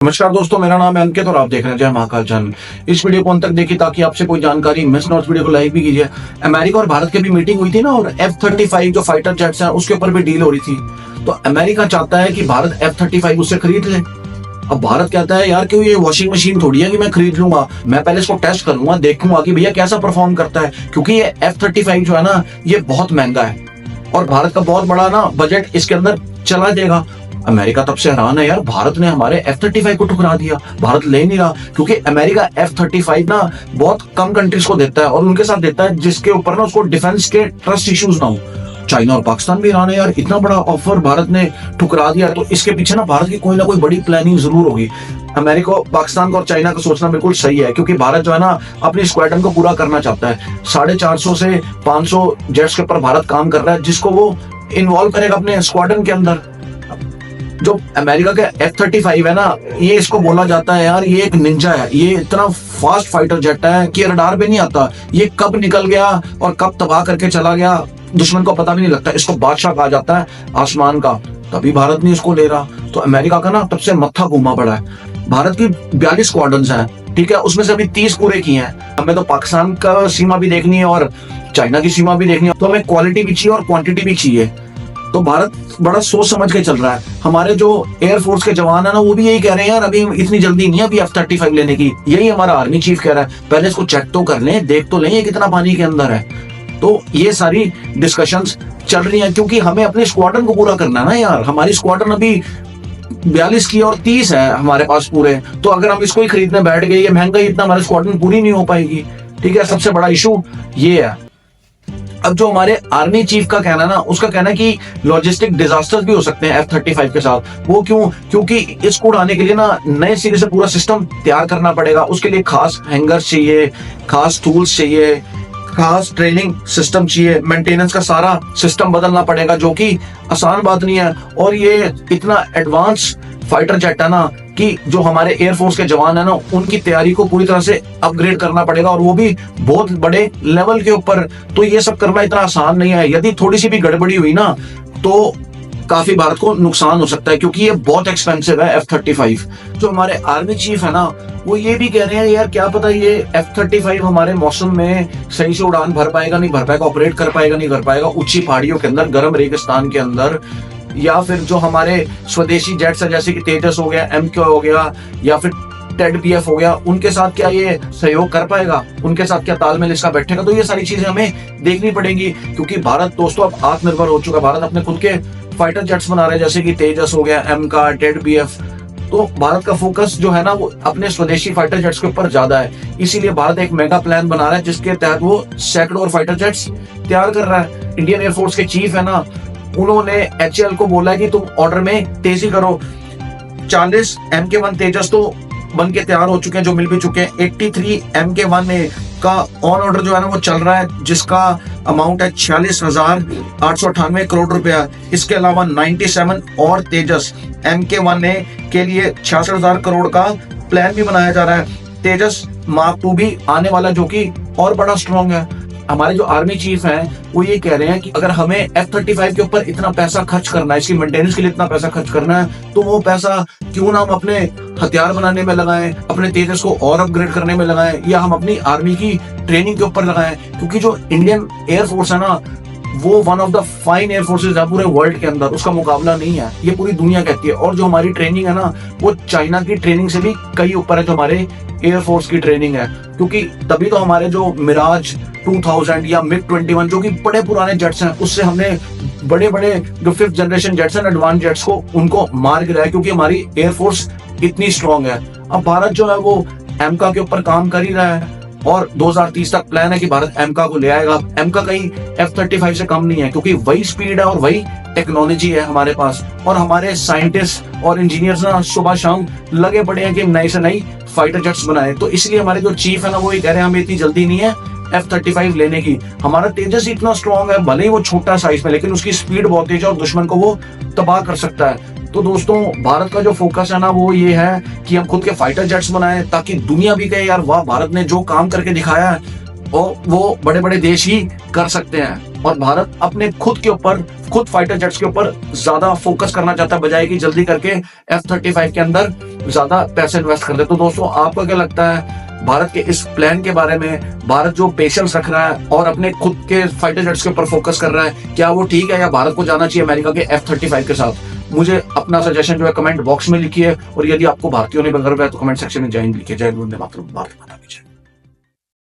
नमस्कार दोस्तों, मेरा नाम है अंकित और आप देख रहे हैं जय महाकाल चैनल। इस वीडियो को अंत तक देखिए ताकि आपसे कोई जानकारी मिस ना हो। वीडियो को लाइक भी कीजिए। अमेरिका और भारत की भी मीटिंग हुई थी ना, और F-35 जो फाइटर जेट्स हैं उसके ऊपर भी डील हो रही थी। तो अमेरिका चाहता है कि भारत F-35 उससे खरीद ले। अब भारत कहता है यार क्यों, ये वॉशिंग मशीन थोड़ी है कि मैं खरीद लूंगा, मैं पहले इसको टेस्ट करूंगा, देखूंगा कि भैया कैसा परफॉर्म करता है, क्योंकि ये F-35 जो है ना ये बहुत महंगा है और भारत का बहुत बड़ा ना बजट इसके अंदर चला जाएगा। अमेरिका तब से हैरान है यार, भारत ने हमारे F-35 को ठुकरा दिया, भारत ले नहीं रहा, क्योंकि अमेरिका F-35 ना बहुत कम कंट्रीज को देता है और उनके साथ देता है जिसके ऊपर ना उसको डिफेंस के ट्रस्ट इश्यूज ना हो। चाइना और पाकिस्तान भी हैरान है यार, इतना बड़ा ऑफर भारत ने ठुकरा दिया, तो इसके पीछे ना भारत की कोई ना कोई बड़ी प्लानिंग जरूर होगी। अमेरिका, पाकिस्तान का और चाइना का सोचना बिल्कुल सही है, क्योंकि भारत जो है ना अपनी स्क्वाड्रन को पूरा करना चाहता है। 450 से 500 जेट्स के ऊपर भारत काम कर रहा है, जिसको वो इन्वॉल्व करेगा अपने स्क्वाड्रन के अंदर। जो अमेरिका के F-35 है ना, ये इसको बोला जाता है यार ये एक निंजा है, ये इतना फास्ट फाइटर जेट है कि रडार पे नहीं आता, ये कब निकल गया और कब तबाह करके चला गया दुश्मन को पता भी नहीं लगता। इसको बादशाह कहा जाता है आसमान का, तभी भारत नहीं इसको ले रहा। तो अमेरिका का ना तब से मत्था घूमा पड़ा है। भारत की 42 स्क्वाड्रन्स हैं, ठीक है, उसमें से अभी 30 पूरे किए हैं। हमें तो पाकिस्तान का सीमा भी देखनी है और चाइना की सीमा भी देखनी है, तो हमें क्वालिटी भी चाहिए और क्वांटिटी भी चाहिए। तो भारत बड़ा सोच समझ के चल रहा है। हमारे जो एयरफोर्स के जवान है ना वो भी यही कह रहे हैं यार अभी इतनी जल्दी नहीं है अभी F-35 लेने की। यही हमारा आर्मी चीफ कह रहा है, पहले इसको चेक तो कर लें, देख तो लें ये कितना पानी के अंदर है। तो ये सारी डिस्कशंस चल रही हैं, क्योंकि हमें अपने स्क्वाड्रन को पूरा करना है ना यार। हमारी स्क्वाड्रन अभी 42 की और 30 है हमारे पास पूरे, तो अगर हम इसको ही खरीदने बैठ गए, ये महंगा ही इतना, हमारी स्क्वाड्रन पूरी नहीं हो पाएगी। ठीक है, सबसे बड़ा इशू ये है। अब जो हमारे आर्मी चीफ का कहना है ना, उसका कहना है कि लॉजिस्टिक डिजास्टर्स भी हो सकते हैं F-35 के साथ। वो क्यों? क्योंकि इसको उड़ाने के लिए ना नए सिरे से पूरा सिस्टम तैयार करना पड़ेगा। उसके लिए खास हैंगर्स चाहिए, खास टूल्स चाहिए, खास ट्रेनिंग सिस्टम चाहिए, मेंटेनेंस का सारा सिस्टम बदलना पड़ेगा, जो कि आसान बात नहीं है। और ये इतना एडवांस फाइटर जेट है ना कि जो हमारे एयरफोर्स के जवान है ना उनकी तैयारी को पूरी तरह से अपग्रेड करना पड़ेगा, और वो भी बहुत बड़े लेवल के ऊपर। तो ये सब करना इतना आसान नहीं है। यदि थोड़ी सी भी गड़बड़ी हुई ना तो काफी भारत को नुकसान हो सकता है, क्योंकि ये बहुत एक्सपेंसिव है F-35। जो हमारे आर्मी चीफ है ना वो ये भी कह रहे हैं यार क्या पता ये F-35 हमारे मौसम में सही से उड़ान भर पाएगा नहीं भर पाएगा, ऑपरेट कर पाएगा नहीं कर पाएगा, ऊंची पहाड़ियों के अंदर, गर्म रेगिस्तान के अंदर, या फिर जो हमारे स्वदेशी जेट्स है जैसे कि तेजस हो गया, MQ हो गया, या फिर TED-BF हो गया, उनके साथ क्या ये सहयोग कर पाएगा, उनके साथ क्या तालमेल इसका बैठेगा। तो ये सारी चीजें हमें देखनी पड़ेंगी, क्योंकि भारत दोस्तों अब आत्मनिर्भर हो चुका है। भारत अपने खुद के फाइटर जेट्स बना रहे हैं, जैसे कि तेजस हो गया, MK, TED-BF। तो भारत का फोकस जो है ना वो अपने स्वदेशी फाइटर जेट्स के ऊपर ज्यादा है। इसीलिए भारत एक मेगा प्लान बना रहा है जिसके तहत वो सैकड़ों फाइटर जेट्स तैयार कर रहा है। इंडियन एयरफोर्स के चीफ है ना, उन्होंने HAL को बोला है कि तुम ऑर्डर में तेजी करो। 40 MK-1 तेजस तो बन के तैयार हो चुके हैं, जो मिल भी चुके हैं। 83 MK-1 का ऑन ऑर्डर जो है ना वो चल रहा है, जिसका अमाउंट है 46,898 करोड़ रुपया। इसके अलावा 97 और तेजस MK-1 के लिए 66,000 करोड़ का प्लान भी बनाया जा रहा है। तेजस मार्क 2 भी आने वाला, जो कि और बड़ा स्ट्रॉन्ग है। हमारे जो आर्मी चीफ हैं वो ये कह रहे हैं कि अगर हमें F-35 के ऊपर इतना पैसा खर्च करना है, इसकी मेंटेनेंस के लिए इतना पैसा खर्च करना है, तो वो पैसा क्यों ना हम अपने हथियार बनाने में लगाएं, अपने तेजस को और अपग्रेड करने में लगाएं, या हम अपनी आर्मी की ट्रेनिंग के ऊपर लगाएं। क्योंकि जो इंडियन एयरफोर्स है ना वो one of the fine air forces है पूरे वर्ल्ड के अंदर, उसका मुकाबला नहीं है, ये पूरी दुनिया कहती है। और जो हमारी ट्रेनिंग है ना वो चाइना की ट्रेनिंग से भी कई ऊपर है जो हमारे एयरफोर्स की ट्रेनिंग है। क्योंकि तभी तो हमारे जो मिराज 2000 या MiG-21 जो कि बड़े पुराने जेट्स हैं, उससे हमने बड़े बड़े जो 5th जनरेशन जेट्स हैं, एडवांस जेट्स को उनको मार गिराया, क्योंकि हमारी एयरफोर्स इतनी स्ट्रॉन्ग है। अब भारत जो है वो MK के ऊपर काम कर ही रहा है, और 2030 तक प्लान है कि भारत MK को ले आएगा। MK कहीं F-35 से कम नहीं है, क्योंकि वही स्पीड है और वही टेक्नोलॉजी है हमारे पास। और हमारे साइंटिस्ट और इंजीनियर्स ना सुबह शाम लगे पड़े हैं कि नई से नई फाइटर जेट्स बनाए। तो इसलिए हमारे जो चीफ है ना वो ये कह रहे हैं हमें इतनी जल्दी नहीं है F-35 लेने की। हमारा तेजस इतना स्ट्रॉन्ग है, भले ही वो छोटा साइज में, लेकिन उसकी स्पीड बहुत तेज है और दुश्मन को वो तबाह कर सकता है। तो दोस्तों भारत का जो फोकस है ना वो ये है कि हम खुद के फाइटर जेट्स बनाएं, ताकि दुनिया भी कहे यार वाह, भारत ने जो काम करके दिखाया है और वो बड़े बड़े देश ही कर सकते हैं। और भारत अपने खुद फाइटर जेट्स के ऊपर ज्यादा फोकस करना चाहता है, बजाय कि जल्दी करके F-35 के अंदर ज्यादा पैसे इन्वेस्ट कर दे। तो दोस्तों, आपको क्या लगता है भारत के इस प्लान के बारे में? भारत जो पेशेंस रख रहा है और अपने खुद के फाइटर जेट्स के ऊपर फोकस कर रहा है, क्या वो ठीक है, या भारत को जाना चाहिए अमेरिका के F-35 के साथ? मुझे अपना सजेशन जो है कमेंट बॉक्स में लिखिए, और यदि आपको भारतीयों ने बगैर तो कमेंट सेक्शन में जय हिंद लिखिए। जय हिंद, वंदे मातरम, भारत माता की जय।